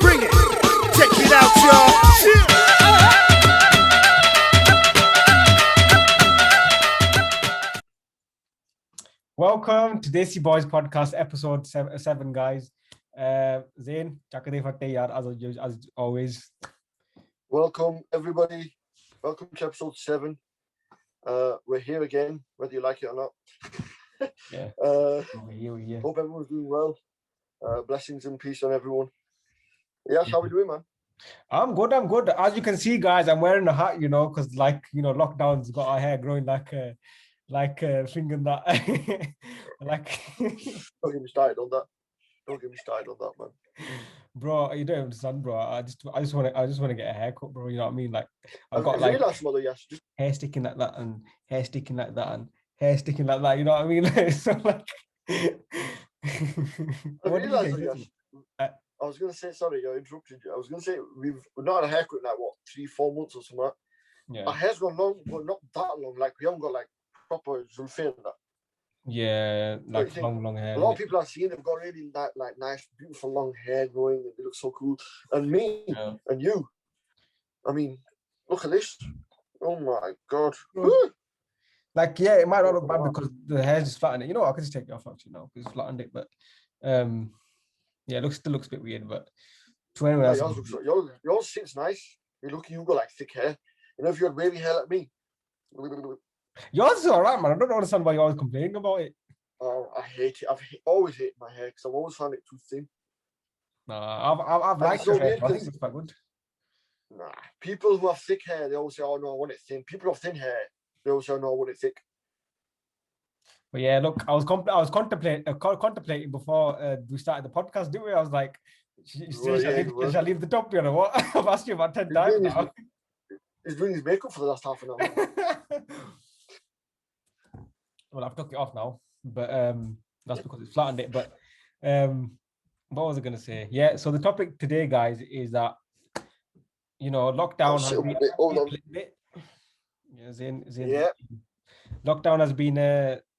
Bring it. Check it out, y'all. Welcome to Desi Boyz Podcast, episode 7, guys. Zain, chakade fatte yaar, as always. Welcome, everybody. Welcome to episode 7. We're here again, whether you like it or not. Yeah. Hope everyone's doing well. Blessings and peace on everyone. Yes, how we doing, man? I'm good. As you can see, guys, I'm wearing a hat, because lockdown's got our hair growing like finger that. Like Don't get me started on that. Man. Bro, you don't understand, bro. I just want to get a haircut, bro. You know what I mean? Like I've got hair sticking like that and hair sticking like that and hair sticking like that. You know what I mean? So like. I was gonna say, sorry, I interrupted you. I was gonna say we've not had a haircut in like what 3-4 months or something. Yeah. Our hair's gone long, but not that long. Like we haven't got like proper zulfin that. Yeah, like long hair. A lot of people I've seen have got really like nice, beautiful long hair growing, and they look so cool. And me and you, I mean, look at this. Oh my god. Like, yeah, it might not look bad because the hair's just flattened it. You know what? I could just take it off actually now because it's flattened it. But yeah, it still looks a bit weird. But to anyone else, yours sits nice. You've got like thick hair. You know, if you had wavy hair like me. Yours is alright, man. I don't understand why you're always complaining about it. Oh, I hate it. I've always hated my hair because I've always found it too thin. Nah, I've liked your hair. I think it's quite good. Nah, people who have thick hair, they always say, "Oh no, I want it thin." People who have thin hair, they always say, "Oh no, I want it thick." But yeah, look, I was contemplating before we started the podcast, didn't we? I was like, should I leave the top here or what? I've asked you about 10 times now. He's doing his makeup for the last half an hour. Well, I've took it off now, but that's because it's flattened it. But what was I going to say? Yeah, so the topic today, guys, is that, lockdown has been a little bit. Yeah, lockdown has been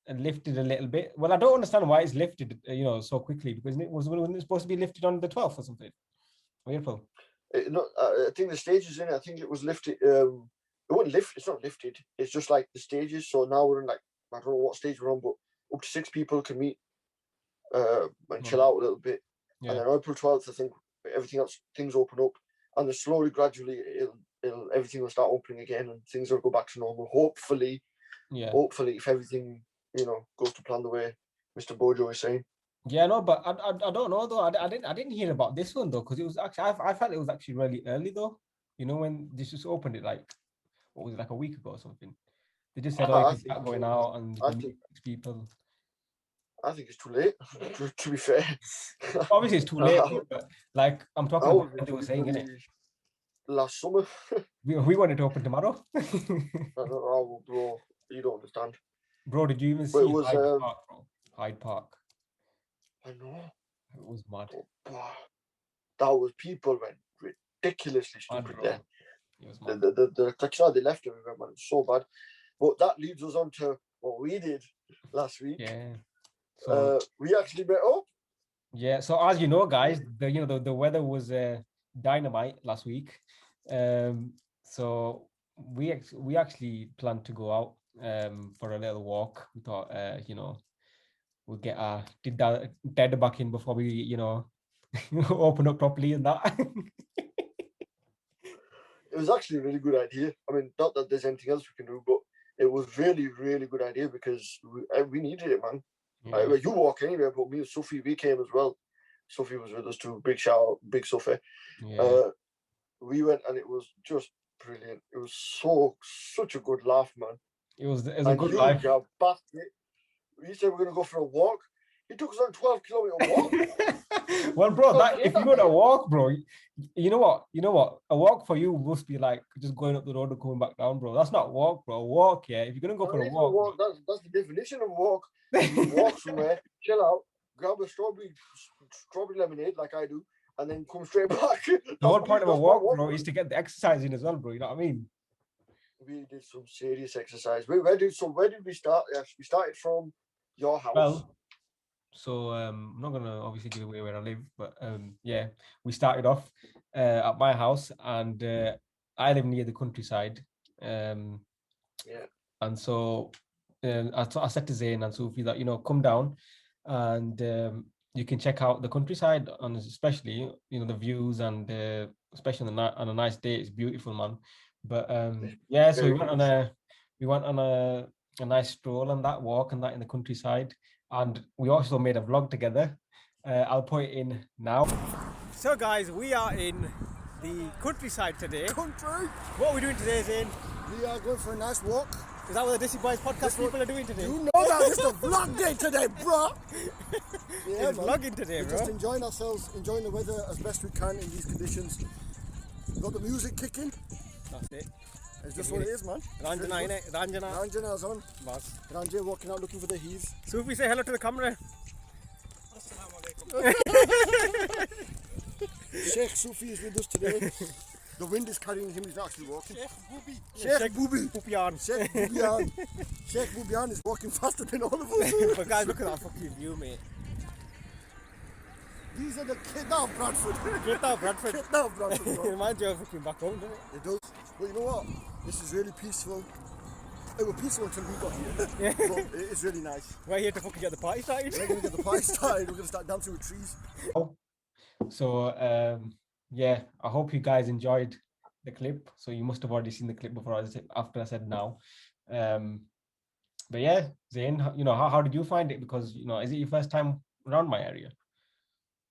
lifted a little bit. Well, I don't understand why it's lifted, so quickly, because wasn't it supposed to be lifted on the 12th or something? April. I think the stages in it, I think it was lifted. It wouldn't lift. It's not lifted. It's just like the stages. So now we're in like, I don't know what stage we're on, but up to 6 people can meet and chill out a little bit. Yeah. And then April 12th, I think things open up, and then slowly, gradually, everything will start opening again, and things will go back to normal. Hopefully, if everything goes to plan the way Mr. Bojo is saying. Yeah, no, but I don't know though. I didn't hear about this one though, because it was actually I felt it was actually really early though. When this just opened it, like what was it, like a week ago or something? They just said, you can start going out and meet people. I think it's too late. To be fair, obviously it's too late. But like I'm talking about what they were saying, innit? Last summer, we wanted to open tomorrow. Bro, you don't understand. Bro, did you even see Hyde Park, bro? Hyde Park. I know. It was mad. That was, people went ridiculously stupid there. It was mad. They left everywhere, man. It was so bad. But that leads us on to what we did last week. Yeah. So, we actually met up. Yeah. So as you know, guys, the weather was dynamite last week. So we actually planned to go out for a little walk. We thought, we'll get our dead back in before we, open up properly and that. It was actually a really good idea. I mean, not that there's anything else we can do, but it was really, really good idea because we needed it, man. Yeah. You walk anywhere, but me and Sophie, we came as well. Sophie was with us too. Big shout out, big Sophie. Yeah. We went and it was just brilliant. It was such a good laugh, man. It was a good life. We said we're going to go for a walk. He took us on a 12-kilometer walk. Well, bro, if you're going to walk, bro, you know what? A walk for you must be like just going up the road and coming back down, bro. That's not walk, bro. Walk, yeah. If you're going to go for a walk. That's the definition of walk. You walk somewhere, chill out, grab a strawberry lemonade like I do, and then come straight back. The whole point of a walk, bro, is to get the exercise in as well, bro. You know what I mean? We did some serious exercise. Where did we start? Yes, we started from your house. Well, So I'm not gonna obviously give away where I live, but yeah, we started off at my house, and I live near the countryside. Um, Yeah. and so I said to Zayn and Sufi that come down, and you can check out the countryside, and especially the views, and especially on a nice day, it's beautiful, man. But yeah, so Very we went on a nice stroll and that walk and that in the countryside, and we also made a vlog together. I'll put it in now. So guys, we are in the countryside today. Country. What are we doing today, Zayn? We are going for a nice walk. Is that what the Desi Boyz Podcast people are doing today? You know that it's the vlog day today, bro. Yeah, It's man. vlogging today, We're bro. just enjoying ourselves, enjoying the weather as best we can in these conditions. Got the music kicking. That's it. It's just what it is, man. Ranjana, innit? Ranjana. Ranjana's on. Boss. Ranjay walking out looking for the heaves. Sufi, say hello to the camera. Sheikh Sufi is with us today. The wind is carrying him, he's not actually walking. Sheikh Booby. Pupian. Sheikh Bubian. Sheikh Bubian is walking faster than all of us. But guys, look at that fucking view, mate. These are the Kidda of Bradford. Get out, Bradford. Kidda of Bradford, It bro. reminds you of fucking back home, doesn't it? It does. But you know what? This is really peaceful. It was peaceful until we got here. Yeah. But it's really nice. We're here to fucking get the party started. We're going to get the party started. We're going to start dancing with trees. So, yeah, I hope you guys enjoyed the clip. So you must have already seen the clip before after I said now. But yeah, Zayn, how did you find it? Because, is it your first time around my area?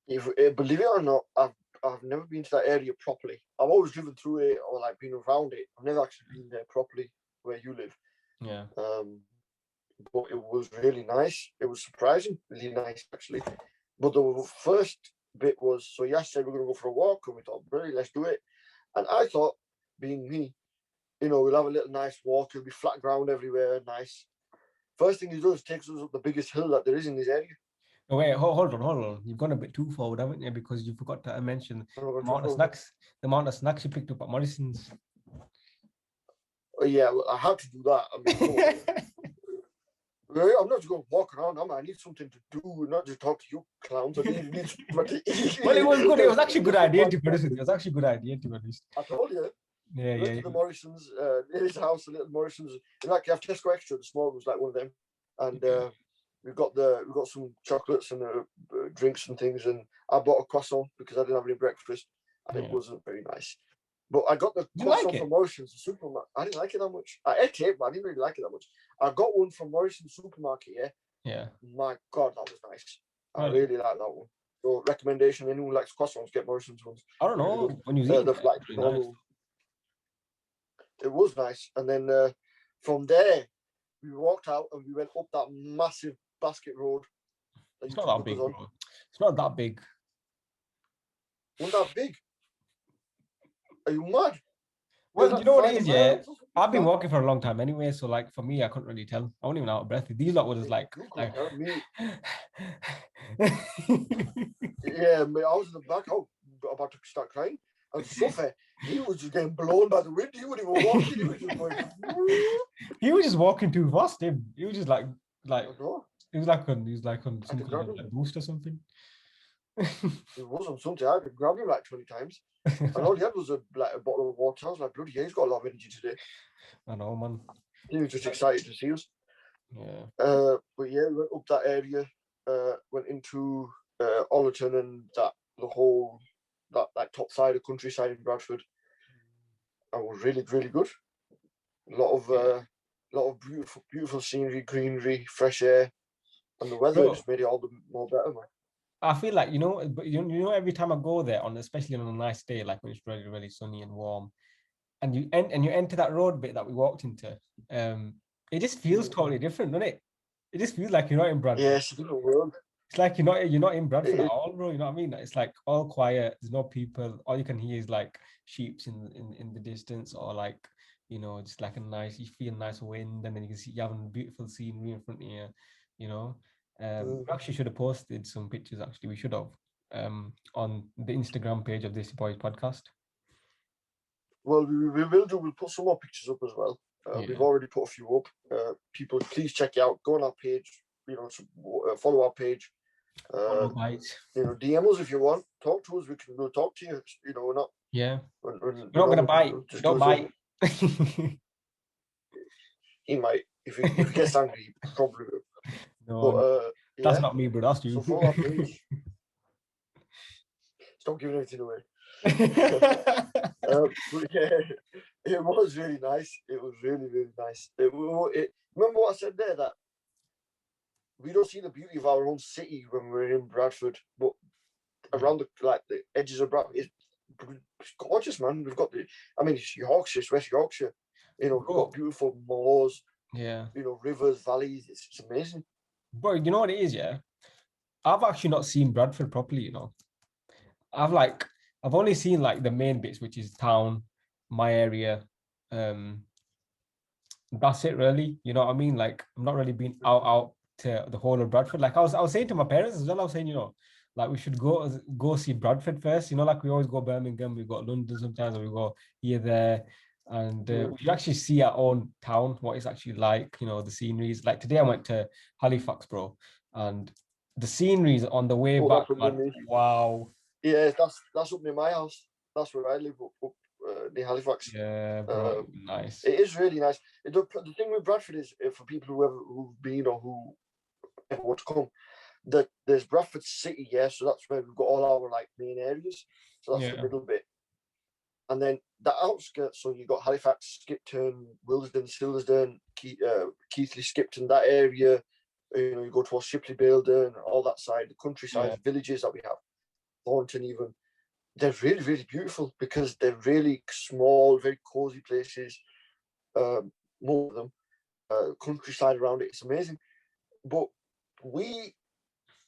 If believe it or not, I've never been to that area properly. I've always driven through it or like been around it. I've never actually been there properly where you live. Yeah. But it was really nice. It was surprising, really nice actually. But the first bit was, so Yash said we're going to go for a walk, and we thought, brilliant, let's do it. And I thought, being me, we'll have a little nice walk. It'll be flat ground everywhere, nice. First thing he does, takes us up the biggest hill that there is in this area. Oh, wait, hold on. You've gone a bit too forward, haven't you? Because you forgot to mention the amount of snacks you picked up at Morrison's. Oh, yeah, well, I had to do that. I mean, I'm not just going to walk around. I need something to do, not just talk to you clowns. I need something to eat. Well, it was good. It was actually a good idea, to be honest. It was actually a good idea, to be honest. I told you. Yeah. The Morrison's, in his house, the little Morrison's. Like, you have Tesco Extra. The small was like one of them. And we got some chocolates and drinks and things. And I bought a croissant because I didn't have any breakfast. And it wasn't very nice. But I got the croissant from Morrison's supermarket. I didn't like it that much. I ate it, but I didn't really like it that much. I got one from Morrison's supermarket, Yeah. My God, that was nice. I really like that one. So recommendation, anyone who likes croissants, get Morrison's ones. I don't know. When you eat it was nice. And then from there, we walked out and we went up that massive basket road. It's not that big, bro. It's not that big. Wasn't that big? Are you mad? Well, you know what it is, yeah? I've been walking for a long time anyway, so like for me, I couldn't really tell. I wasn't even out of breath. These lot were just like yeah, mate, I was in the back, I was about to start crying. And Sophie, he was just getting blown by the wind. He wasn't even walking. He was just going. He was just walking too fast. Him. He was just like he was like on some kind of like boost or something. It was on something. I could grab him like 20 times. And all he had was a bottle of water. I was like, bloody hell, he's got a lot of energy today. I know, man. He was just excited to see us. Yeah. But yeah, we went up that area, went into Ollerton and the whole that top side of countryside in Bradford. And was really, really good. A lot of beautiful scenery, greenery, fresh air, and the weather just made it all the more better, man. I feel like every time I go there, especially on a nice day, like when it's really, really sunny and warm, and you enter that road bit that we walked into, it just feels totally different, doesn't it? It just feels like you're not in Bradford. Yeah, it's a different world. It's like you're not in Bradford at all, bro. You know what I mean? It's like all quiet. There's no people. All you can hear is like sheep in the distance, or like just like you feel nice wind, and then you can see you having beautiful scenery in front of you. We actually should have posted some pictures. Actually, we should have on the Instagram page of Desi Boyz Podcast. Well, we will do. We'll put some more pictures up as well. We've already put a few up. People, please check it out. Go on our page. Follow our page. Guys. DM us if you want. Talk to us. We'll talk to you. We're not. Yeah. We're not gonna bite. Don't bite. He might. If he gets angry, he probably will. No, but that's not me, bro. That's you. So follow our page. Stop giving everything away. But yeah, it was really nice. It was really, really nice. Remember what I said there, that we don't see the beauty of our own city when we're in Bradford, but around the edges of Bradford, it's gorgeous, man. We've got it's Yorkshire, it's West Yorkshire. We've got beautiful moors. Yeah. Rivers, valleys. It's amazing. But you know what it is, yeah? I've actually not seen Bradford properly, I've only seen like the main bits, which is town, my area. That's it really. You know what I mean? Like I'm not really been out to the whole of Bradford. Like I was saying to my parents as well, I was saying, like we should go see Bradford first. Like we always go Birmingham, we go London sometimes, or we go here, there. And we actually see our own town, what it's actually like, the sceneries. Like today I went to Halifax, bro, and the sceneries on the way back, man, wow. Yeah, that's up near my house. That's where I live, up near Halifax. Yeah, bro, nice. It is really nice. The thing with Bradford is, for people who've been or who ever want to come, that there's Bradford City, yeah, so that's where we've got all our like main areas. So that's the middle bit. And then the outskirts, so you got Halifax, Skipton, Willesden, Silsden, Keighley, Skipton, that area. You go towards Shipley, Building, all that side, the countryside, villages that we have, Thornton even. They're really, really beautiful because they're really small, very cozy places. More of them, countryside around it. It's amazing. But we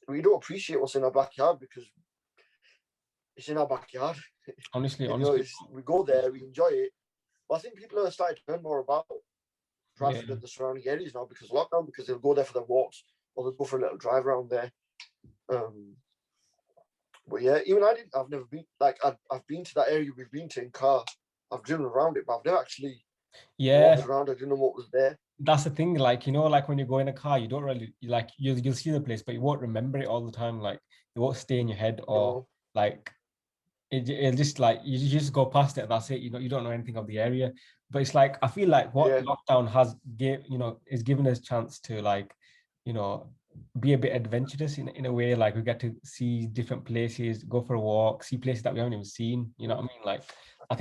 don't appreciate what's in our backyard because it's in our backyard. Honestly, we go there, we enjoy it. But I think people are starting to learn more about Bradford and the surrounding areas now because of lockdown, because they'll go there for their walks or they'll go for a little drive around there. But yeah, even I've never been, like I've been to that area we've been to in car. I've driven around it, but I've never actually walked around. I didn't know what was there. That's the thing, like like when you go in a car, you don't really you'll see the place, but you won't remember it all the time. Like it won't stay in your head, or like it'll just like you just go past it and that's it. You don't know anything of the area. But it's like I feel like what lockdown has is giving us a chance to be a bit adventurous in a way. Like we get to see different places, go for a walk, see places that we haven't even seen. You know what I mean? Like I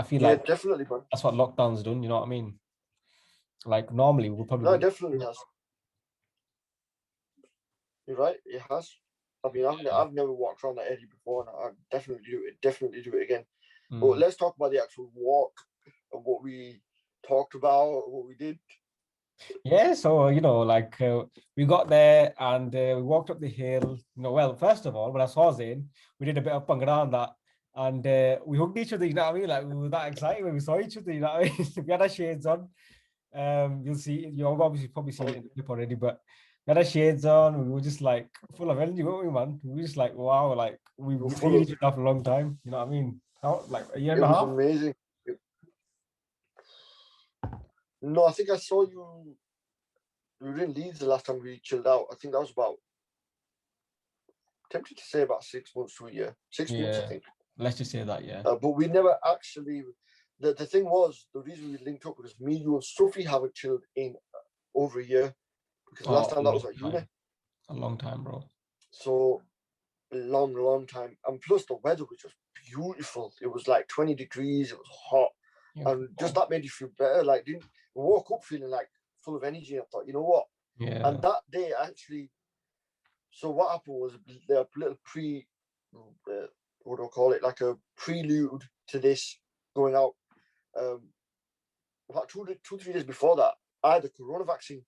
feel like definitely, man. That's what lockdown's done. You know what I mean? Like normally we'll probably it definitely has. You're right, it has. I mean, I've never walked around that area before, and I definitely do it again. But let's talk about the actual walk and what we talked about, what we did. Yeah, so we got there and we walked up the hill. Well, first of all, when I saw Zayn, we did a bit of bhangra on that, and we hugged each other. You know what I mean? Like we were that excited when we saw each other. You know what I mean? We had our shades on. You'll see. You've obviously probably seen it in the clip already, but we had our shades on. We were just like full of energy, weren't we, man? We were just like, wow, like we were seen each other for a long time. You know what I mean? How, like a year and a half? It was amazing. No, I think I saw you. We were in Leeds the last time we chilled out. I think that was about, tempted to say about 6 months to a year. 6 months, I think. Let's just say that, yeah. But we never actually. The thing was, the reason we linked up was me, you, and Sophie haven't chilled in over a year, because the last time that was at uni. A long time, bro. So long time, and plus the weather was just beautiful. It was like 20 degrees. It was hot, and just that made you feel better. Like, we woke up feeling like full of energy. I thought, you know what? Yeah. And that day actually. So what happened was a little what do I call it? Like a prelude to this going out. About 2-3 days before that, I had the corona vaccine.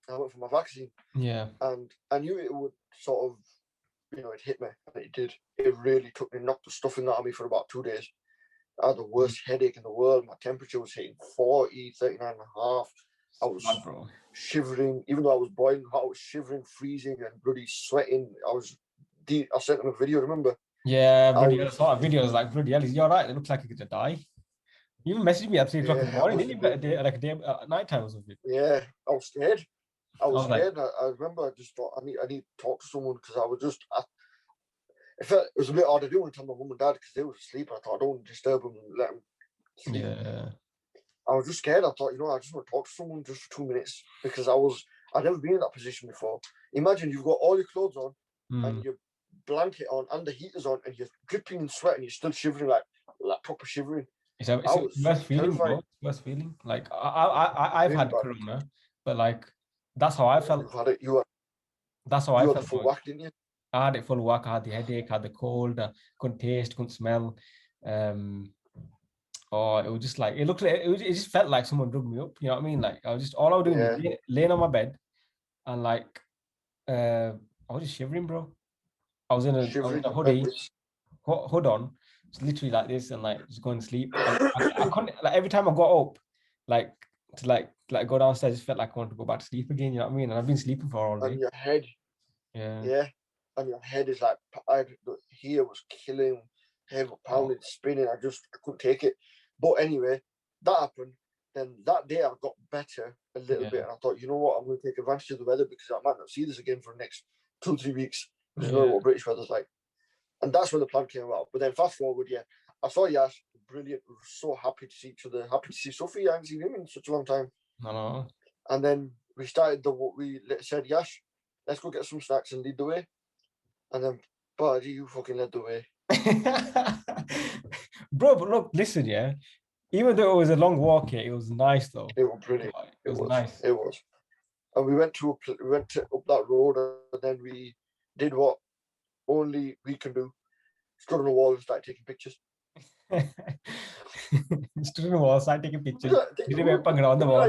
I went for my vaccine. Yeah. And I knew it would sort of, it hit me, and it did. It really knocked the stuffing out of me for about 2 days. I had the worst headache in the world. My temperature was hitting 40, 39.5. I was shivering, even though I was boiling hot, I was shivering, freezing, and bloody sweating. I sent them a video, remember? Yeah, bloody hell. I saw a video. I was like, bloody hell, is he all right? It looks like he's going to die. You even messaged me at 3 o'clock in the morning, didn't you? Like a day at night time or something. Yeah, I was scared. I was was like, scared. I remember I just thought I need to talk to someone because I was just. It was a bit hard to do when I told my mum and dad because they were asleep. I thought I don't want to disturb them and let them sleep. yeah, I was just scared. I thought, I just want to talk to someone just for 2 minutes because I'd never been in that position before. Imagine you've got all your clothes on and your blanket on and the heater's on and you're dripping in sweat and you're still shivering like proper shivering. it's a worst feeling, bro. Worst feeling. Like I've Really had bad. corona, but like that's how I felt. You've had it. That's how I had felt. the full whack, didn't you? I had it full whack. I had the headache, I had the cold, couldn't taste, couldn't smell. Or it was just like it looked like it just felt like someone drugged me up. You know what I mean? Like I was just all I was doing was laying on my bed, and like I was just shivering, bro. I was in a hoodie, hood on, it's literally like this, and like just going to sleep. And I couldn't like every time I got up, like to like go downstairs, I just felt like I wanted to go back to sleep again. You know what I mean? And I've been sleeping for all day. And your head, yeah, and your head is like here was killing, head pounding, spinning. I couldn't take it. But anyway, that happened. Then that day I got better a little bit, and I thought, you know what, I'm going to take advantage of the weather because I might not see this again for the next 2-3 weeks. Because you know what British weather's like. And that's when the plan came about. But then fast forward, I saw Yash, brilliant. We were so happy to see each other. Happy to see Sophie. I haven't seen him in such a long time. I know. And then we said, Yash, let's go get some snacks and lead the way. And then, buddy, you fucking led the way. Bro, but look, listen, even though it was a long walk here, it was nice though. It was brilliant. It was nice. It was. And we went up that road, and then we did what only we can do. Stood on the wall and started taking pictures. Stood on the wall, started taking pictures. Did you on the wall?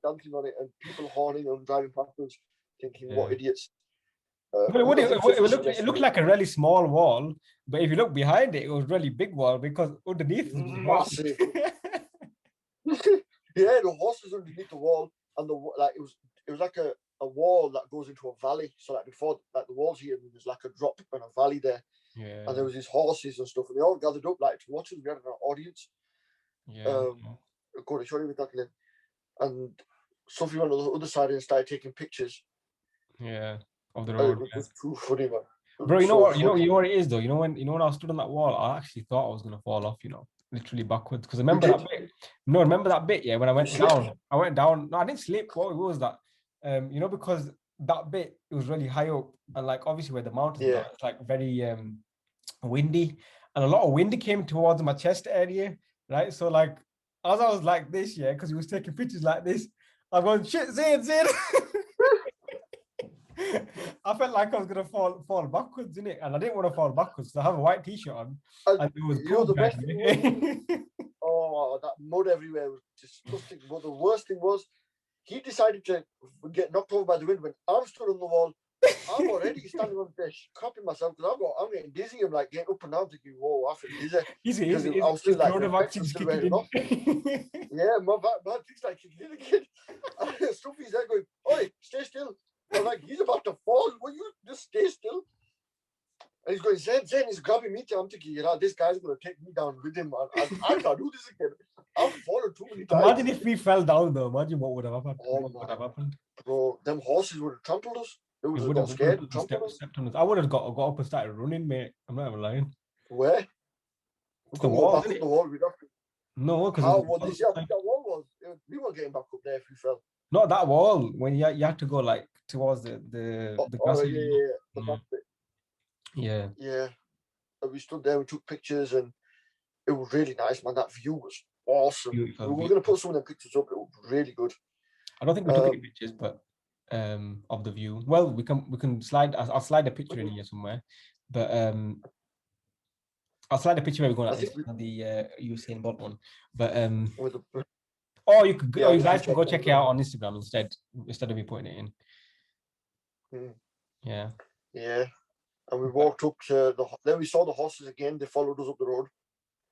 Dancing on it, and people horning and driving past us, thinking, what idiots. It looked like a really small wall, but if you look behind it, it was a really big wall because underneath it was massive. The horses underneath the wall, and it was like a wall that goes into a valley. So like before, like the walls here, there's like a drop and a valley there. Yeah. And there was these horses and stuff, and they all gathered up like to watch us. We had an audience. Go to show you with that, and Sophie went on the other side and started taking pictures. Yeah, of the road. It was too funny, man. Bro, you know what? You know what it is though. You know when I stood on that wall, I actually thought I was gonna fall off. Literally backwards. Because remember that bit? No, remember that bit? Yeah, when I went down. No, I didn't slip. What was that? Because that bit, it was really high up, and like obviously where the mountains are, it's like very windy, and a lot of wind came towards my chest area, right? So like as I was like this, because he was taking pictures like this, I was going, shit, Zayn. I felt like I was gonna fall backwards, innit? And I didn't want to fall backwards, so I have a white t-shirt on, and it was cool. The best thing was, that mud everywhere was disgusting. But the worst thing was, he decided to get knocked over by the wind when I'm stood on the wall. I'm already standing on the crapping myself because I'm getting dizzy. I'm like getting up and down, thinking, "Whoa, I feel dizzy." I was still like, yeah, my thing's like kicking in again. Sophie's there going, "Oi, stay still." I'm like, he's about to fall. Will you just stay still? And he's going, Zen, he's grabbing me. I'm thinking, this guy's going to take me down with him. I can't do this again. I've fallen too many times. Imagine if we fell down, though. Imagine what would have happened. What would have happened? Bro, them horses would have trampled us. They would have got scared and trampled us. I would have got up and started running, mate. I'm not even lying. Where? The wall, back up the wall. No, because that wall was. We weren't getting back up there if we fell. Not that wall. When you had to go like towards the the back bit. Yeah. Yeah. And we stood there, we took pictures, and it was really nice, man. That view was awesome. Beautiful. We were going to put some of them pictures up. It was really good. I don't think we took any pictures, but of the view. Well, we can slide. I'll slide a picture in here somewhere, but I'll slide a picture where we're going at the Usain Bolt one. But you guys can go check it out on Instagram instead of me putting it in. Yeah. Yeah. And we walked up to then we saw the horses again. They followed us up the road.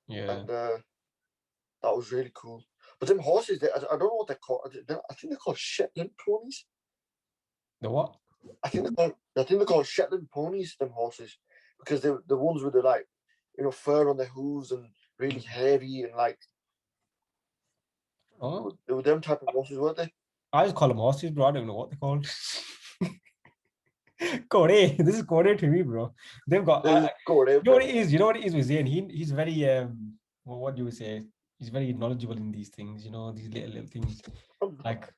Yeah. And that was really cool. But them horses, I don't know what they're called. I think they're called Shetland ponies. The what? I think they're called Shetland ponies, them horses. Because they're the ones with the fur on their hooves and really heavy and like. Oh. They were them type of horses, weren't they? I just call them horses, bro. I don't know what they're called. Kore. This is Kore to me, bro. They've got. You know what it is? You know what it is with Zayn? He's very well, what do you say? He's very knowledgeable in these things. You know, these little things. Like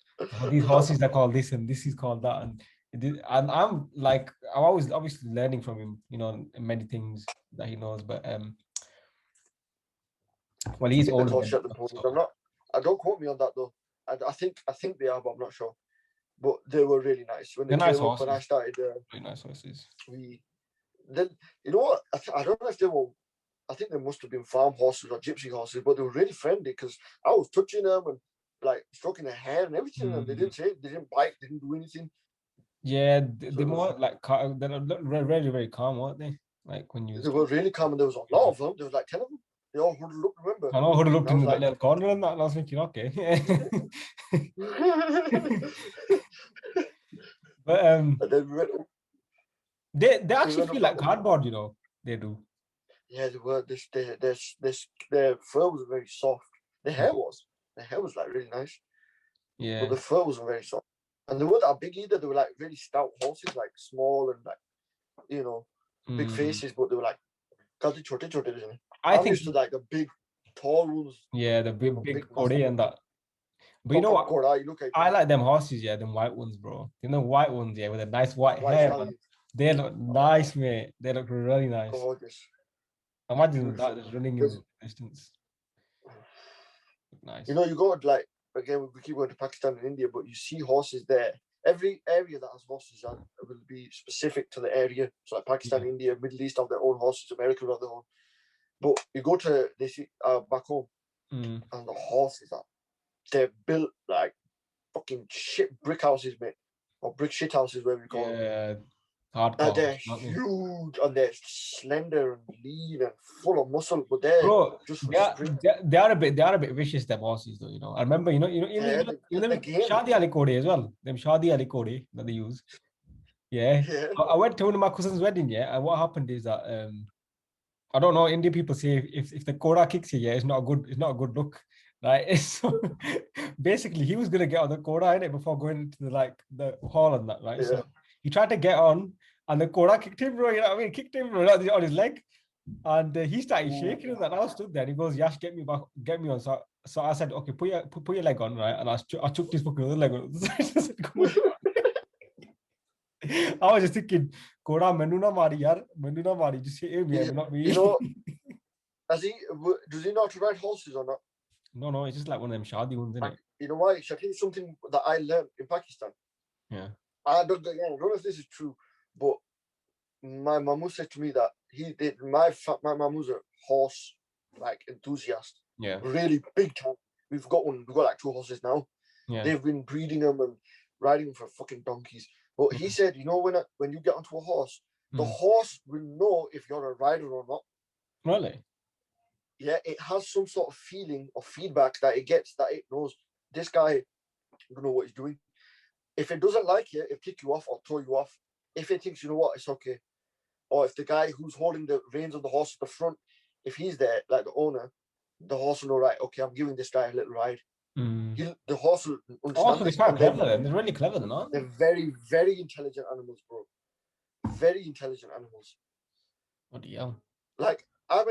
these horses are called this and this is called that, and I'm like I'm always obviously learning from him. You know, many things that he knows, but well, he's older. I'm not. Don't quote me on that though. I think they are, but I'm not sure. But they were really nice when they came nice up. Horses. When I started, really nice horses. Then you know what? I don't know if they were. I think they must have been farm horses or gypsy horses, but they were really friendly because I was touching them and like stroking their hair and everything, and they didn't bite, didn't do anything. Yeah, they're more like they're very, very calm, aren't they? Like when you. They were really calm, and there was a lot of them. There was like 10 of them. They all huddled up. Remember? I know huddled up in the little corner and that. And I was thinking, okay. But they actually feel like cardboard, you know. They do. Yeah, they were. Their fur was very soft. Their hair was like really nice. Yeah. But the fur wasn't very soft. And they weren't that big either. They were like really stout horses, like small and like, you know, big faces, but they were like, chote, isn't it? I'm used to like the big, tall ones. Yeah, the big Kore and that. But you know what? I like them horses, yeah, them white ones, bro. You know, white ones, yeah, with a nice white hair. They look nice, mate. They look really nice. Gorgeous. Imagine that just running in the distance. Nice. You know, you go like, again, we keep going to Pakistan and India, but you see horses there. Every area that has horses will be specific to the area. So like Pakistan, India, Middle East have their own horses, America have their own. But you go to back home, and the horses they're built like fucking shit brick houses, mate, or brick shit houses, whatever you call them. Yeah, hardcore. They're huge and they're slender and lean and full of muscle, but they're they are a bit vicious, them horses, though. You know, I remember, you know, Shadi Ali Kode as well. Them Shadi Ali Kode that they use. Yeah. I went to one of my cousin's wedding, yeah, and what happened is that I don't know, Indian people say if the Koda kicks you, yeah, it's not a good look. Like, so basically he was gonna get on the Koda in it before going to the hall and that, right? Yeah. So he tried to get on and the Koda kicked him, bro, you know what I mean? Kicked him, bro, on his leg. And he started shaking and that. I stood there and he goes, Yash, get me on. So I said, okay, put your leg on, right? And I took this fucking other leg on. I was just thinking, Koda, menuna mari, just hit him, yeah, not me. You know, does he know how to ride horses or not? No, it's just like one of them shadi ones, isn't it? You know why? Shall I tell you something that I learned in Pakistan? Yeah. I don't know if this is true, but my mamu said to me that my mamu was a horse like enthusiast. Yeah. Really big time. We've got like 2 horses now. Yeah. They've been breeding them and riding them for fucking donkeys. But he said, you know, when you get onto a horse, the horse will know if you're a rider or not. Really? Yeah, it has some sort of feeling or feedback that it gets, that it knows this guy don't know what he's doing. If it doesn't like you, it'll kick you off or throw you off. If it thinks, you know what, it's okay. Or if the guy who's holding the reins of the horse at the front, if he's there, like the owner, the horse will know, right, okay, I'm giving this guy a little ride. The horse will understand. Oh, they're quite clever then. They're really clever then, aren't they? They're very, very intelligent animals, bro. Very intelligent animals. What the hell? Like, I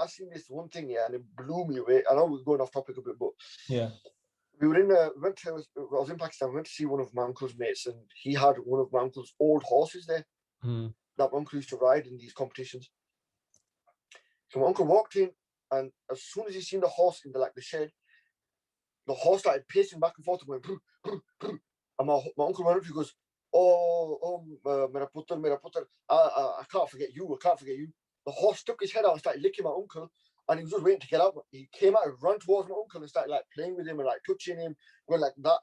seen this one thing, yeah, and it blew me away. I know we're going off topic a bit, but yeah. I was in Pakistan, we went to see one of my uncle's mates, and he had one of my uncle's old horses there that my uncle used to ride in these competitions. So my uncle walked in, and as soon as he seen the horse in the shed, the horse started pacing back and forth and going, brr, brr, brr. And my uncle went up, he goes, mera putter, I can't forget you. The horse stuck his head out and started licking my uncle, and he was just waiting to get out. He came out and ran towards my uncle and started like playing with him and like touching him, going like that.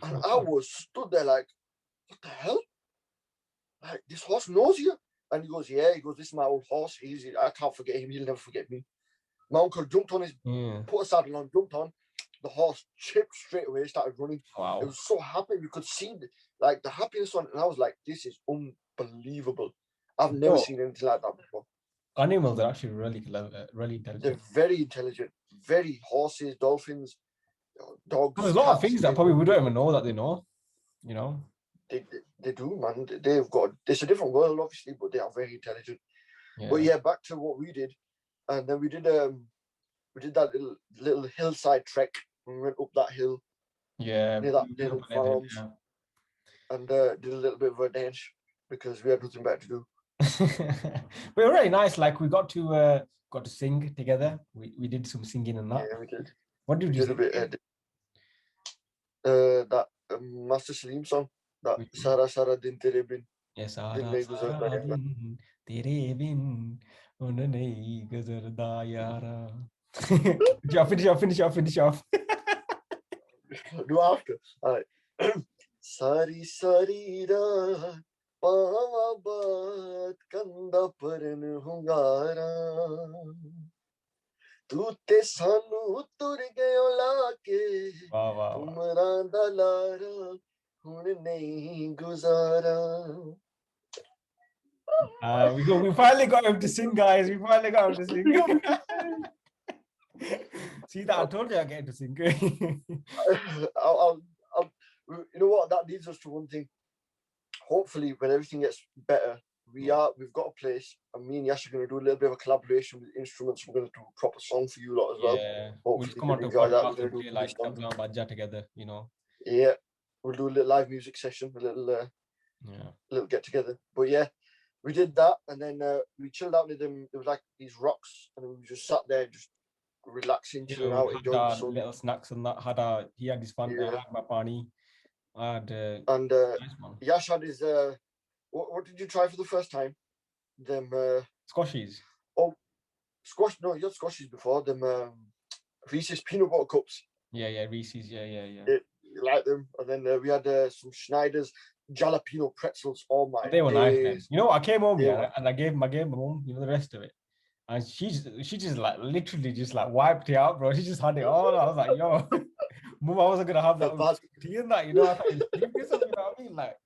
And I was stood there like, what the hell? Like, this horse knows you? And he goes, yeah. He goes, this is my old horse. I can't forget him. He'll never forget me. My uncle jumped on put a saddle on, jumped on. The horse chipped straight away, started running. Wow. It was so happy. You could see the happiness on it. And I was like, this is unbelievable. I've never seen anything like that before. Animals are actually really clever, really intelligent. They're very intelligent. Horses, dolphins, dogs. There's a lot of cats, things that probably we don't even know that they know. You know. They do, man. They've got. It's a different world, obviously, but they are very intelligent. Yeah. But yeah, back to what we did, and then we did that little hillside trek. We went up that hill. Yeah. Near that little farms, yeah. and did a little bit of a dance because we had nothing better to do. But it was really nice. Like we got to sing together. We did some singing and that. Yeah, we did. What did you Did a sing? bit that Master Salim song. That Sara Sara Din Tere Bin. Yes, Din nahi guzarda yaara. Tere bin un nahi guzarda yara. Finish off. Do after. All right. Sari sari raat pawa baat kanda paran hungara. Tu te sanu tur gayo laake. Wow. Tumra dalara hun nahi guzara. We finally got him to sing, guys. We finally got him to sing. See that? I told you I get him to sing. I'll, you know what? That leads us to one thing. Hopefully, when everything gets better, we've got a place, and me and Yash are going to do a little bit of a collaboration with instruments. We're going to do a proper song for you lot as well. Yeah. Hopefully, We'll just come on to enjoy that. podcast We're going and to play do like songs. Ramzan Bajja together, you know. Yeah, we'll do a little live music session, a little get together. But yeah, we did that, and then we chilled out with them. There was like these rocks, and we just sat there, just relaxing, chilling out, enjoying the sun. Little snacks and that. He had his fun. I had my pani. And nice one. Yash had his what did you try for the first time? Them squashies. Oh, squash! No, you had squashies before. Them Reese's peanut butter cups. Yeah, Reese's. Yeah. You like them? And then we had some Schneider's jalapeno pretzels. Oh my! They were nice. Then. You know, I came home and I gave my mom, the rest of it, and she just like literally just like wiped it out, bro. She just had it all. I was like, yo. Mom, I wasn't gonna have that tea in that, you know. I thought you know what I mean? Like,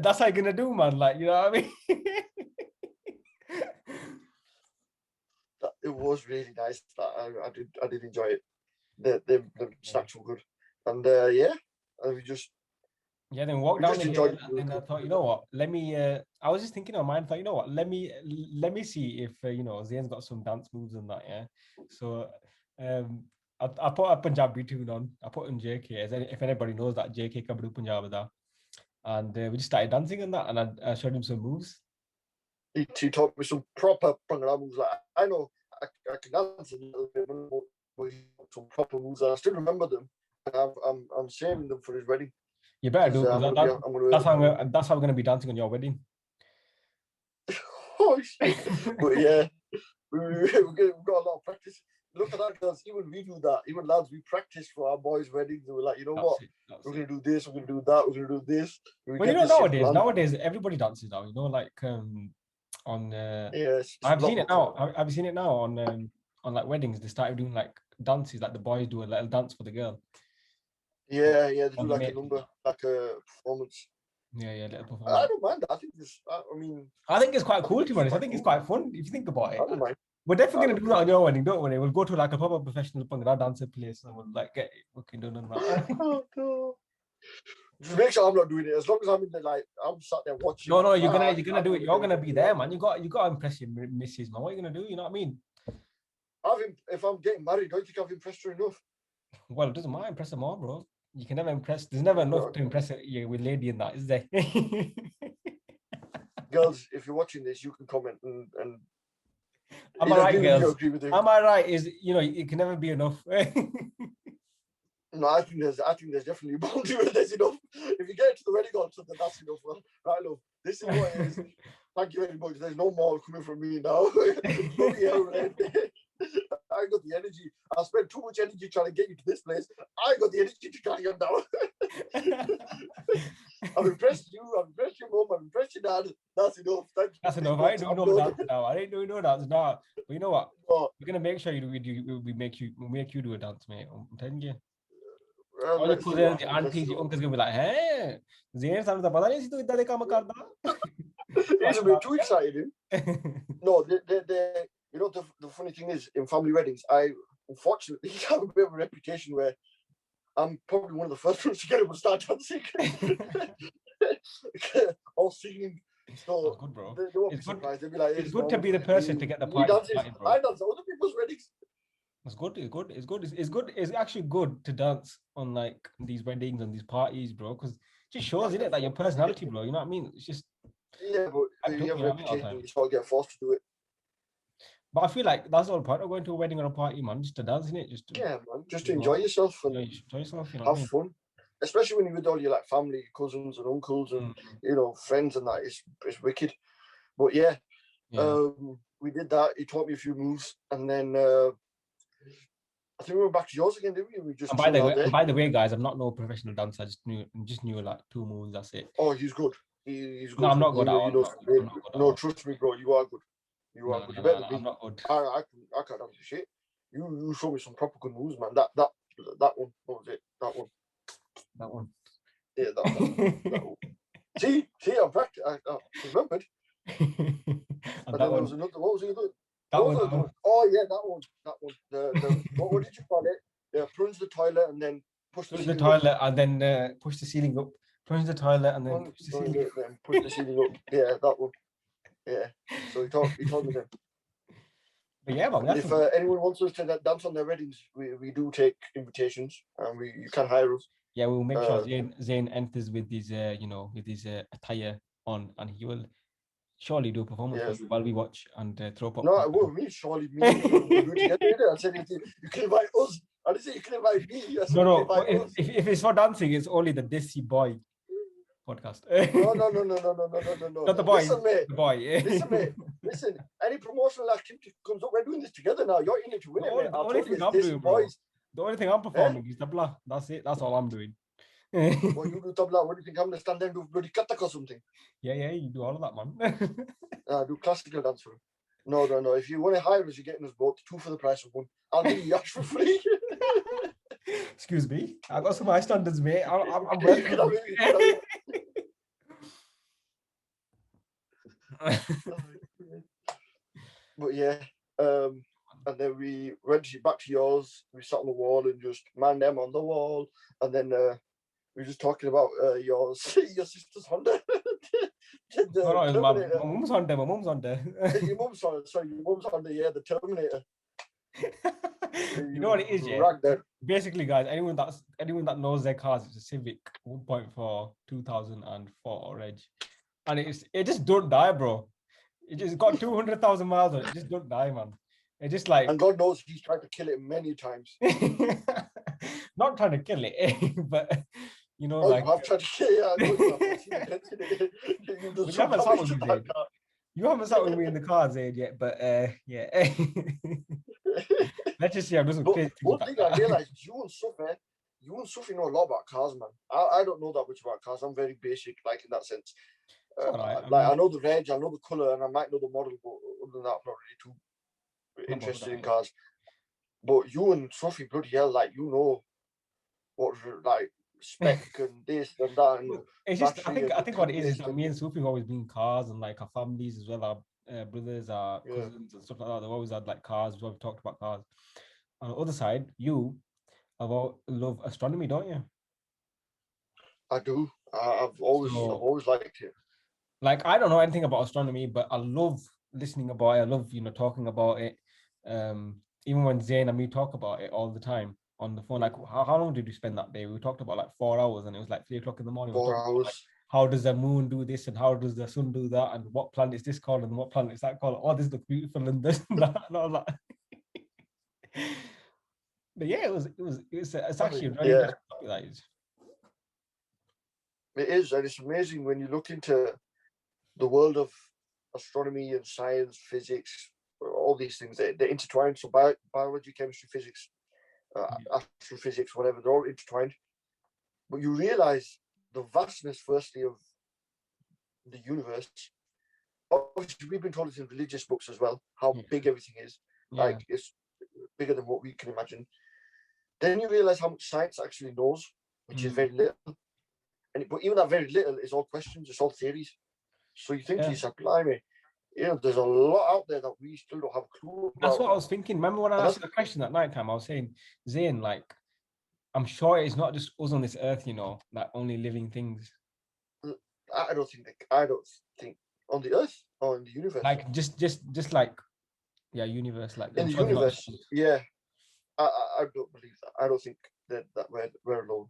that's how you're gonna do, man. Like, you know what I mean? It was really nice. That I did enjoy it. The snacks were good, and and we just then walked down the hill, and I thought, you know what? Let me. I was just thinking on mine. Thought, you know what? Let me see if Zayn's got some dance moves and that. Yeah. So, I put a Punjabi tune on. I put in JK. If anybody knows that JK Kabru Punjab da, and we just started dancing on that, and I showed him some moves. He taught me some proper Bhangra moves. Like I know I can dance a little bit, but some proper moves. I still remember them. I'm saving them for his wedding. You better do. That's how we're gonna be dancing on your wedding. Oh shit! But yeah, we've got a lot of practice. Look at that, girls. Even we do that. Even lads, we practice for our boys' weddings. We're like, you know what? We're going to do this. We're going to do that. We're going to do this. Well, you know, nowadays, everybody dances now. You know, like on. I've seen it now. I've seen it now on like weddings. They started doing like dances. Like the boys do a little dance for the girl. Yeah. They do like a number, like a performance. Yeah, little performance. I don't mind. I think it's quite cool, to be honest. I think it's quite fun if you think about it. I don't mind. We're definitely going to do that on your wedding, don't we? We'll go to like a proper professional Bhangra dancer place and we'll like get it fucking done and that. Oh, no. Just make sure I'm not doing it. As long as I'm in the I'm sat there watching. No, you're gonna do it. You're gonna be there, man. You got to impress your missus, man. What are you gonna do? You know what I mean? If I'm getting married, don't you think I've impressed her enough? Well, it doesn't matter. Impress them all, bro. You can never impress. There's never enough to impress with lady in that, is there? Girls, if you're watching this, you can comment and am I right, girls? Am I right? It can never be enough. No, I think there's definitely a boundary where there's enough. If you get to the wedding altar, then that's enough. Right, love. This is what it is. Thank you very much. There's no more coming from me now. I got the energy. I spent too much energy trying to get you to this place. I got the energy to carry on now. I've impressed you. I've impressed your mom. I've impressed your dad. That's enough. Thank you. That's enough. I ain't doing no dance now. I ain't doing no dance now. But you know what? We're gonna make sure we make you do a dance, mate. I'm telling you. All your cousins, your aunties, your uncles gonna be like, "Hey, Zayn, ਸਾਨੂੰ ਤਾਂ ਪਤਾ ਨਹੀਂ ਸੀ ਤੂੰ ਇਦਾਂ ਦੇ ਕੰਮ ਕਰਦਾ." It's a bit too exciting. No, the funny thing is, in family weddings, I unfortunately have a bit of a reputation where I'm probably one of the first ones to get him to start dancing or singing. So That's good, bro. they won't be It's good. surprised. They'll be like, It's good to be the person to get the he party dances. started, bro. I dance at other people's weddings. It's good. It's good. It's good. It's good. It's actually good to dance on like these weddings and these parties, bro. Because it just shows, innit, that your personality, bro. You know what I mean? It's just yeah, but you have a reputation. You sort of get forced to do it. But I feel like that's all part of going to a wedding or a party, man. Just to dance, innit? Just to, yeah, man. Just to enjoy yourself and enjoy yourself. You know, have fun. Especially when you're with all your like family, cousins and uncles and friends and that. It's wicked. But yeah. We did that. He taught me a few moves, and then I think we went back to yours again, didn't we? We just and by the way, guys, I'm not no professional dancer. I just knew like 2 moves. That's it. Oh, he's good. He's good. No, I'm not good at all. No, trust me, bro. You are good. You are good. You better be. I'm not good. I can't dance for shit. You show me some proper good moves, man. That one. What was it? That one. That one. Yeah, that one. See, I'm practicing. I remembered. And then there was another. What was the other? That one. Oh yeah, that one. The what did you call it? Yeah, plunge the toilet and then push the toilet and then push the ceiling up. Plunge the toilet and then push the ceiling up. Then push the ceiling up. Yeah, that one. Yeah. So he told me then. But yeah, man. If anyone wants us to dance on their weddings, we do take invitations and you can hire us. Yeah, we'll make sure Zayn enters with his with his attire on, and he will surely do a performance while we watch and throw pop. No, I won't. Me surely me. We'll do it together. I said you can invite us. I didn't say you can invite me. No. If it's for dancing, it's only the Desi Boy podcast. No. Not the boy. Listen, mate. The boy. Listen, mate. Listen. Any promotional activity comes up, we're doing this together now. You're in it to win it, mate. The only thing I'm doing, bro. The only thing I'm performing is tabla. That's it. That's all I'm doing. Well, you do tabla. What do you think? I'm going to stand there and do bloody katak or something? Yeah, you do all of that, man. I do classical dance for him. No. If you want to hire us, you're getting us both 2 for the price of 1. I'll give you yacht for free. Excuse me. I got some high standards, mate. I'm ready. But yeah, and then we went back to yours. We sat on the wall and just man them on the wall, and then we were just talking about your sister's Honda. My mum's Honda. Your mum's Honda. Sorry, your mum's Honda. Yeah, the Terminator. You know what it is, yeah. Basically, guys, anyone that knows their cars, it's a Civic 1.4 2004 reg, and it just don't die, bro. It just got 200,000 miles on it. It just don't die, man. It just like, and God knows he's tried to kill it many times. Not trying to kill it, but you know, like I've tried to kill it. You haven't sat with me in the car, Zaid, yet, but yeah. Let's just see. I'm just one thing I realized, you and Sophie know a lot about cars, man. I don't know that much about cars. I'm very basic, like in that sense. I know the reg, I know the color, and I might know the model, but other than that, I'm not really too interested in cars. But you and Sophie, bloody hell, like you know what like spec and this and that. And it's just I think what it is that me and Sophie have always been cars, and like our families as well, our brothers, our cousins and stuff like that. They've always had like cars. We've talked about cars. On the other side, you love astronomy, don't you? I do. I've always liked it. Like, I don't know anything about astronomy, but I love listening about it. I love, talking about it. Even when Zayn and me talk about it all the time on the phone, like, how long did you spend that day? We talked about like 4 hours, and it was like 3 o'clock in the morning. 4 hours. Like, how does the moon do this, and how does the sun do that, and what planet is this called, and what planet is that called? Oh, this looks beautiful, and this and that, and all that. But yeah, it's actually a very interesting topic, that is. It is, and it's amazing when you look into the world of astronomy and science, physics, all these things. They're intertwined. So biology, chemistry, physics, astrophysics, whatever, they're all intertwined. But you realize the vastness, firstly, of the universe. Obviously, we've been told it in religious books as well, how big everything is. Yeah. Like, it's bigger than what we can imagine. Then you realize how much science actually knows, which is very little. But even that very little is all questions, it's all theories. So you think to yourself, blimey, there's a lot out there that we still don't have a clue about. That's what I was thinking. Remember when I asked you the question at night time, I was saying, Zayn, like, I'm sure it's not just us on this earth, like only living things. I don't think on the earth or in the universe. Like just like universe. Like in I'm the sure universe, yeah. I don't believe that. I don't think that we're alone.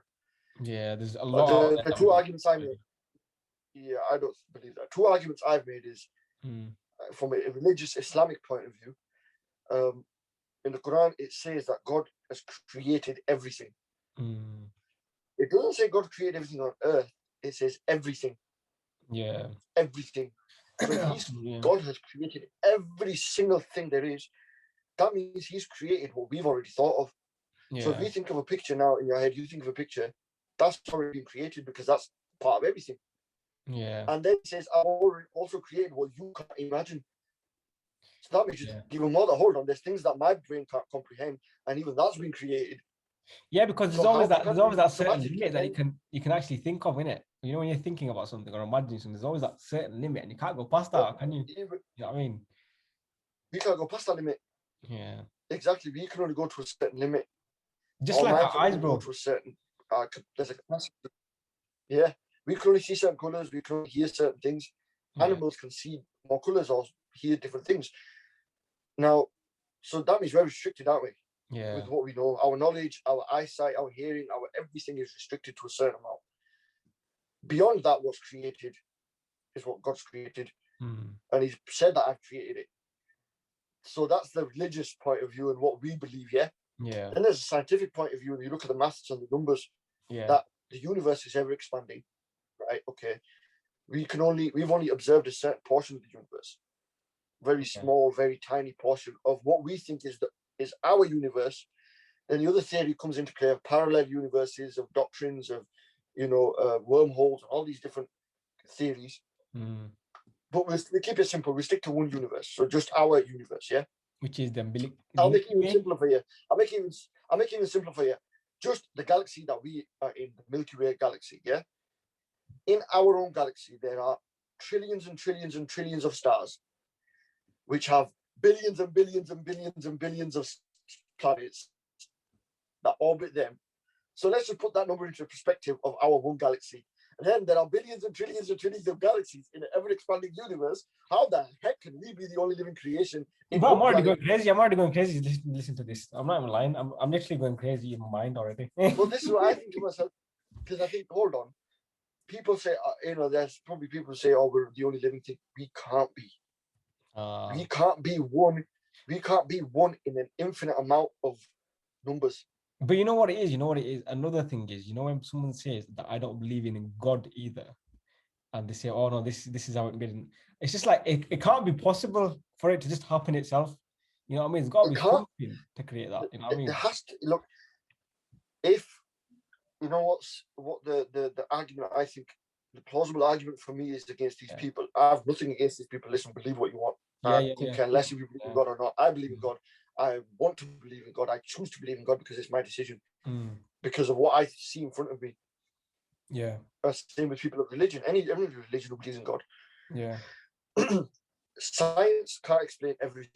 Yeah, there's a lot. The two arguments I made. Yeah, I don't believe that. Two arguments I've made is from a religious Islamic point of view. In the Quran, it says that God has created everything. It doesn't say God created everything on earth. It says everything. Yeah. Everything. So God has created every single thing there is. That means he's created what we've already thought of. Yeah. So if you think of a picture now in your head, you think of a picture, that's already been created because that's part of everything. Yeah. And then it says, I've already also created what you can't imagine. So that makes you even more that, hold on, there's things that my brain can't comprehend, and even that's been created. Yeah, because there's always that certain limit that you can actually think of, innit? When you're thinking about something or imagining something, there's always that certain limit, and you can't go past that, can you? You know what I mean? We can't go past that limit. Yeah. Exactly. We can only go to a certain limit. Just like our eyes, bro. Go to a certain, there's a capacity. Yeah. We can only see certain colours. We can only hear certain things. Yeah. Animals can see more colours or hear different things. Now, so that means we're restricted, aren't we? Yeah. With what we know. Our knowledge, our eyesight, our hearing, our everything is restricted to a certain amount. Beyond that, what's created is what God's created. And he's said that I've created it. So that's the religious point of view and what we believe, yeah? Yeah. Then there's a scientific point of view, and you look at the maths and the numbers, that the universe is ever expanding, right? Okay. We've only observed a certain portion of the universe. Very small, very tiny portion of what we think is our universe. Then the other theory comes into play of parallel universes, of doctrines, of wormholes, all these different theories. But we keep it simple. We stick to one universe, so just our universe, yeah. Which is the umbilical. I'll make it even simpler for you. I'll make it even simpler for you. Just the galaxy that we are in, the Milky Way galaxy, yeah. In our own galaxy, there are trillions and trillions and trillions of stars, which have billions and billions and billions and billions of planets that orbit them. So let's just put that number into perspective of our one galaxy. And then there are billions and trillions of galaxies in an ever-expanding universe. How the heck can we be the only living creation? But I'm already going crazy. Listen to this. I'm not even lying. I'm literally going crazy in my mind already. Well, this is what I think to myself. Because I think, hold on. People say, there's probably people who say, oh, we're the only living thing. We can't be. We can't be one. We can't be one in an infinite amount of numbers. But you know what it is? Another thing is, when someone says that I don't believe in God either, and they say, oh no, this is how it been. It's just like, it can't be possible for it to just happen itself. You know what I mean? It's got to be something to create that. You know what I mean? It has to, look, if, what the argument, I think, the plausible argument for me is against these people. I have nothing against these people. Listen, believe what you want. I don't care less if you believe in God or not. I believe in God. I want to believe in God. I choose to believe in God because it's my decision. Because of what I see in front of me. Yeah. Same with people of religion. Any religion who believes in God. Yeah. Science can't explain everything.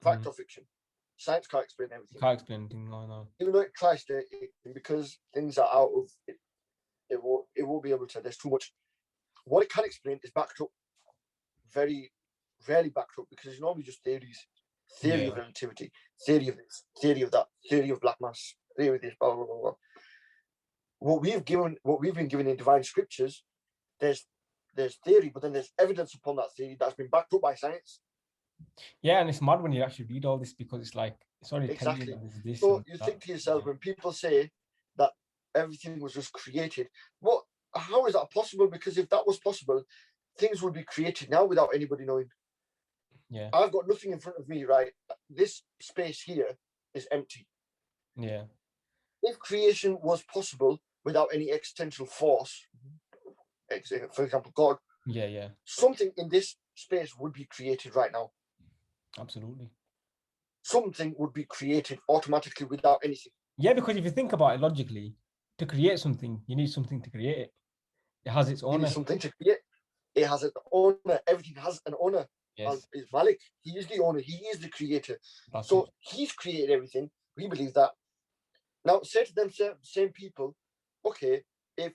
Fact or fiction. Science can't explain everything. Can't explain anything, no. Even though it tries to, because things are out of it, it won't be able to. There's too much. What it can explain is backed up, very rarely backed up, because it's normally just theories. Theory of relativity, theory of this, theory of that, theory of black mass, theory of this, blah, blah, blah, blah. What we've been given in divine scriptures, there's theory, but then there's evidence upon that theory that's been backed up by science. Yeah, and it's mad when you actually read all this, because it's like, it's already exactly. telling you this. So you think to yourself, when people say that everything was just created, how is that possible? Because if that was possible, things would be created now without anybody knowing. Yeah. I've got nothing in front of me, right? This space here is empty. Yeah. If creation was possible without any existential force, for example, God, something in this space would be created right now. Absolutely. Something would be created automatically without anything. Yeah, because if you think about it logically, to create something, you need something to create it. It has its owner. You need something to create. It has an owner. Everything has an owner. Yes. Is Malik. He is the owner. He is the creator. He's created everything. We believe that. Now, say to them same people, okay, if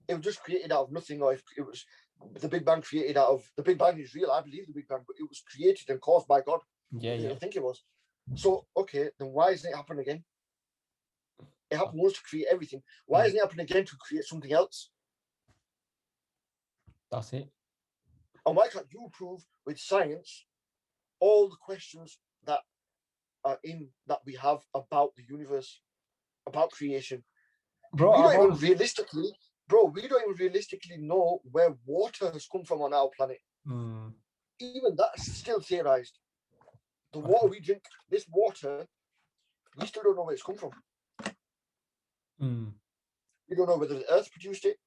it was just created out of nothing, or if it was the Big Bang created out of the Big Bang is real. I believe the Big Bang, but it was created and caused by God. Yeah. I think it was. So okay, then why isn't it happening again? It happened once to create everything. Why isn't it happening again to create something else? That's it. And why can't you prove with science all the questions that we have about the universe, about creation? Bro, we don't even realistically know where water has come from on our planet. Even that's still theorized. The water we drink, this water, we still don't know where it's come from. We don't know whether the earth produced it.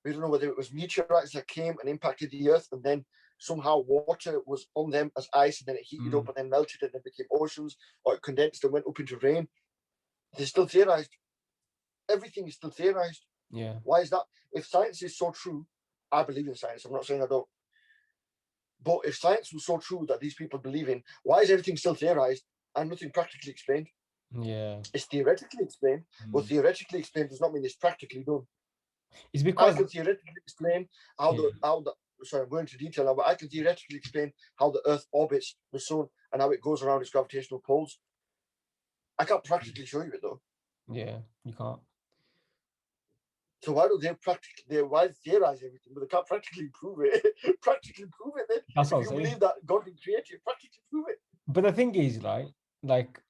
We don't know whether it was meteorites that came and impacted the earth, and then somehow water was on them as ice, and then it heated up and then melted and then became oceans, or it condensed and went up into rain. They're still theorized. Everything is still theorized. Yeah. Why is that? If science is so true, I believe in science. I'm not saying I don't. But if science was so true that these people believe in, why is everything still theorized and nothing practically explained? Yeah. It's theoretically explained, but theoretically explained does not mean it's practically done. It's because I can theoretically explain how the sorry, I'm going into detail now, but I can theoretically explain how the Earth orbits the sun and how it goes around its gravitational poles. I can't practically show you it though. Yeah, you can't. So why don't they why theorize everything, but they can't practically prove it? Practically prove it then. That's what if I'm you saying. believe that God can create it, practically prove it. But the thing is, like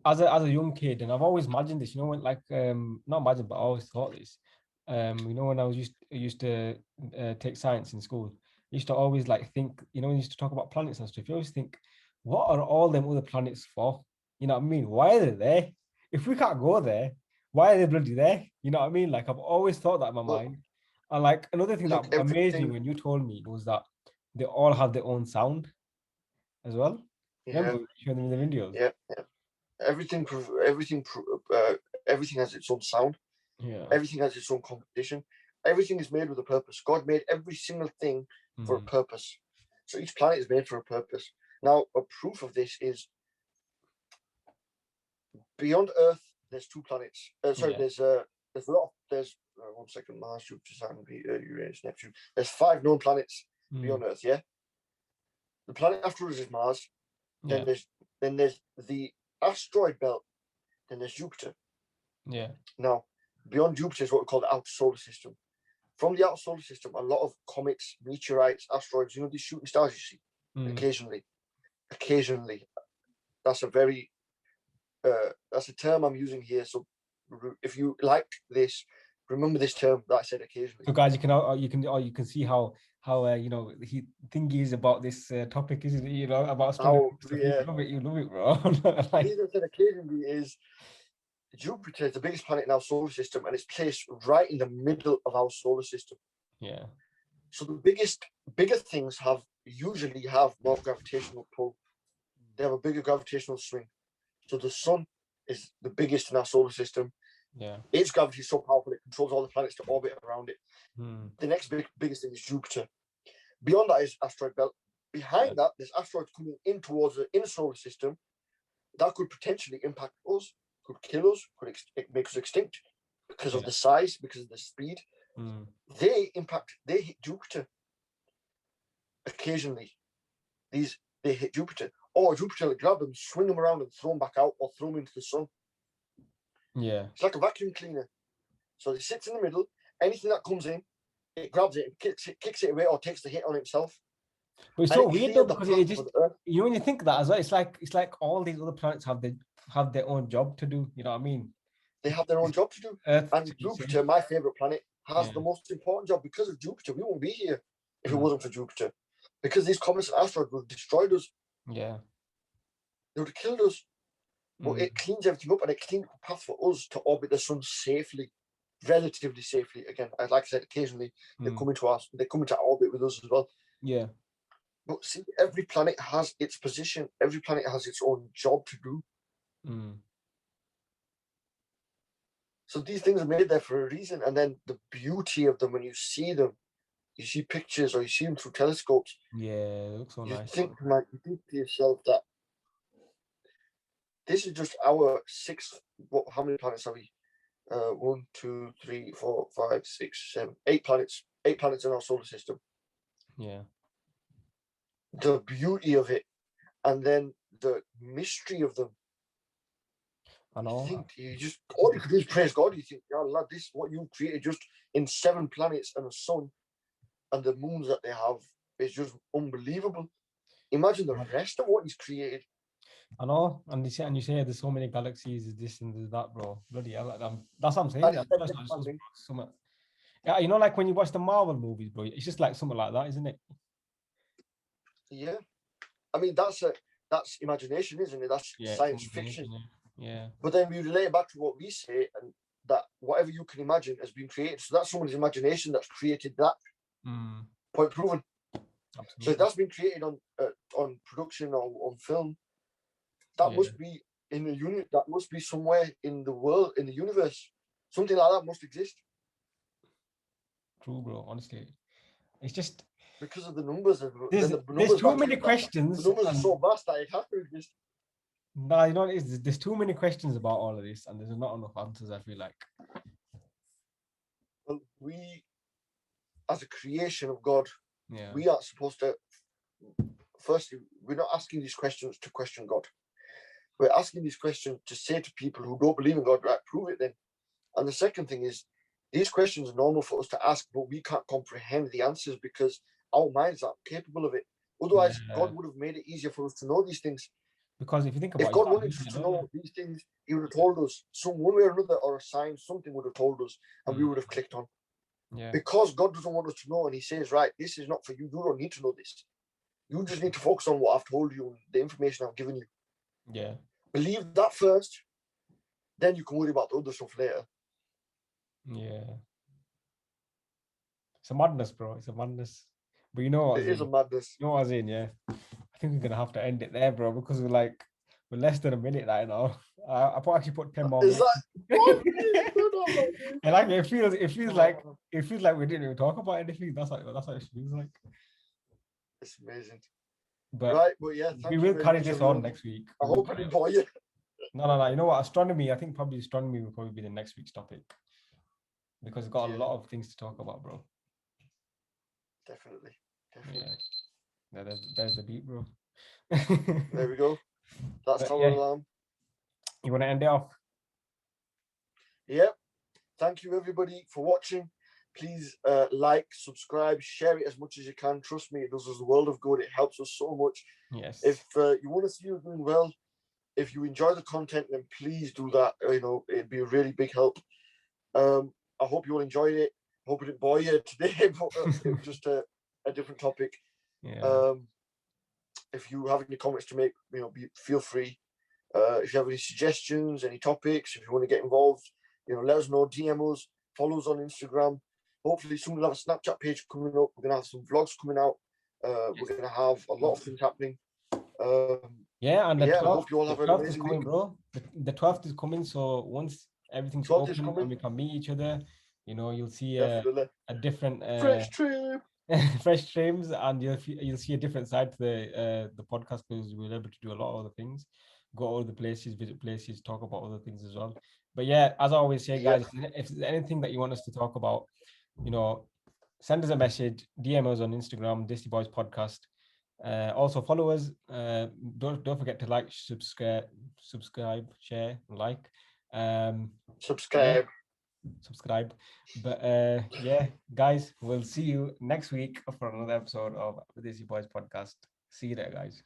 as a young kid, and I've always imagined this, when not imagined, but I always thought this. When I was used to take science in school, I used to always think, when you used to talk about planets and stuff, you always think, what are all them other planets for? You know what I mean? Why are they there? If we can't go there, why are they bloody there? You know what I mean? I've always thought that in my mind. And another thing that amazed me when you told me was that they all have their own sound as well. Yeah. Remember showing them in the videos? Yeah. Everything has its own sound. Yeah. Everything has its own composition. Everything is made with a purpose. God made every single thing for a purpose. So each planet is made for a purpose. Now, a proof of this is beyond Earth. There's two planets. There's one second. Mars, Jupiter, Saturn, Uranus, Neptune. There's 5 known planets beyond Earth. Yeah. The planet after us is Mars. Then there's the asteroid belt. Then there's Jupiter. Yeah. Now, beyond Jupiter is what we call the outer solar system. From the outer solar system, a lot of comets, meteorites, asteroids, these shooting stars you see occasionally. That's a very that's a term I'm using here. So if you like this, remember this term that I said occasionally. So guys, you can see how he thingies about this topic, isn't it? About astronomy. You love it, bro. The reason I said occasionally is Jupiter is the biggest planet in our solar system, and it's placed right in the middle of our solar system. Yeah. So the bigger things usually have more gravitational pull. They have a bigger gravitational swing. So the sun is the biggest in our solar system. Yeah. Its gravity is so powerful it controls all the planets to orbit around it. The next biggest thing is Jupiter. Beyond that is asteroid belt. Behind that, there's asteroids coming in towards the inner solar system that could potentially impact us, could kill us, could make us extinct because of the size, because of the speed. They hit Jupiter occasionally. They hit Jupiter, or Jupiter will grab them, swing them around, and throw them back out, or throw them into the sun. Yeah, it's like a vacuum cleaner. So it sits in the middle. Anything that comes in, it grabs it, kicks it away, or takes the hit on itself. But it's so weird though, because it just when you think that as well, it's like all these other planets have their own job to do. You know what I mean? They have their own job to do. Earth, and Jupiter, my favorite planet, has the most important job. Because of Jupiter, we won't be here if it wasn't for Jupiter. Because these comets and asteroids would have destroyed us. Yeah. They would have killed us. But it cleans everything up, and it cleans a path for us to orbit the sun safely, relatively safely. Again, like I said, occasionally they come into orbit with us as well. Yeah. But see, every planet has its position. Every planet has its own job to do. So these things are made there for a reason. And then the beauty of them, when you see them, you see pictures or you see them through telescopes. Yeah, it looks so nice. You think to yourself that this is just our sixth. How many planets are we? 1, 2, 3, 4, 5, 6, 7, 8 planets. 8 planets in our solar system. Yeah. The beauty of it, and then the mystery of them. I know. You think all you can do is praise God. You think, yeah, lad, this what you created just in 7 planets and a sun, and the moons that they have is just unbelievable. Imagine the rest of what He's created. I know, and you say there's so many galaxies, this and there's that, bro. Bloody hell, that's what I'm saying. Yeah, you know, like when you watch the Marvel movies, bro, it's just like something like that, isn't it? Yeah, I mean that's imagination, isn't it? That's science fiction. Yeah. But then we relate it back to what we say, and that whatever you can imagine has been created. So that's someone's imagination that's created that. Point proven. Absolutely. So if that's been created on production or on film, that must be in the unit. That must be somewhere in the world, in the universe. Something like that must exist. True, bro. Honestly, it's just because of the numbers. There's too many questions. The numbers are so vast that it has to exist. No, you know what it is? There's too many questions about all of this, and there's not enough answers, I feel like. Well, we, as a creation of God, we are supposed to. Firstly, we're not asking these questions to question God. We're asking these questions to say to people who don't believe in God, right, prove it then. And the second thing is, these questions are normal for us to ask, but we can't comprehend the answers because our minds aren't capable of it. Otherwise, God would have made it easier for us to know these things. Because if you think about it, if God wanted us to know these things, He would have told us one way or another, or a sign, something would have told us, and we would have clicked on. Yeah. Because God doesn't want us to know, and He says, right, this is not for you. You don't need to know this. You just need to focus on what I've told you and the information I've given you. Yeah. Believe that first, then you can worry about the other stuff later. Yeah. It's a madness, bro. It's a madness. But you know what? It is a madness. You know what I mean? Yeah. I think we're gonna have to end it there, bro, because we're less than a minute right now. I actually put 10 more minutes. And like it feels like we didn't even talk about anything. That's what it feels like. It's amazing. But right, well, yeah, we will carry this on next week. I hope I didn't bore you. No. You know what? Astronomy. I think probably astronomy will probably be the next week's topic because it's got a lot of things to talk about, bro. Definitely. Yeah. There's the beat, bro. There we go. That's our alarm. You want to end it off? Yep. Thank you, everybody, for watching. Please like, subscribe, share it as much as you can. Trust me, it does us a world of good. It helps us so much. Yes. If you want to see us doing well, if you enjoy the content, then please do that. You know, it'd be a really big help. I hope you all enjoyed it. I hope it didn't bore you today, but it was just a different topic. Yeah. If you have any comments to make, feel free. If you have any suggestions, any topics, if you want to get involved, let us know. DM us, follow us on Instagram. Hopefully soon we'll have a Snapchat page coming up. We're gonna have some vlogs coming out. We're gonna have a lot of things happening. And the 12th, I hope you all have an amazing week, bro. The 12th is coming, so once everything's open and we can meet each other, you'll see a different fresh trims, and you'll see a different side to the podcast because we're able to do a lot of other things, go all the places, visit places, talk about other things as well. But yeah, as I always say, guys, if there's anything that you want us to talk about, send us a message, DM us on Instagram, Desi Boyz Podcast. Also follow us. Don't forget to like, subscribe, share, like. Subscribe. But guys, we'll see you next week for another episode of the Desi Boyz Podcast. See you there, guys.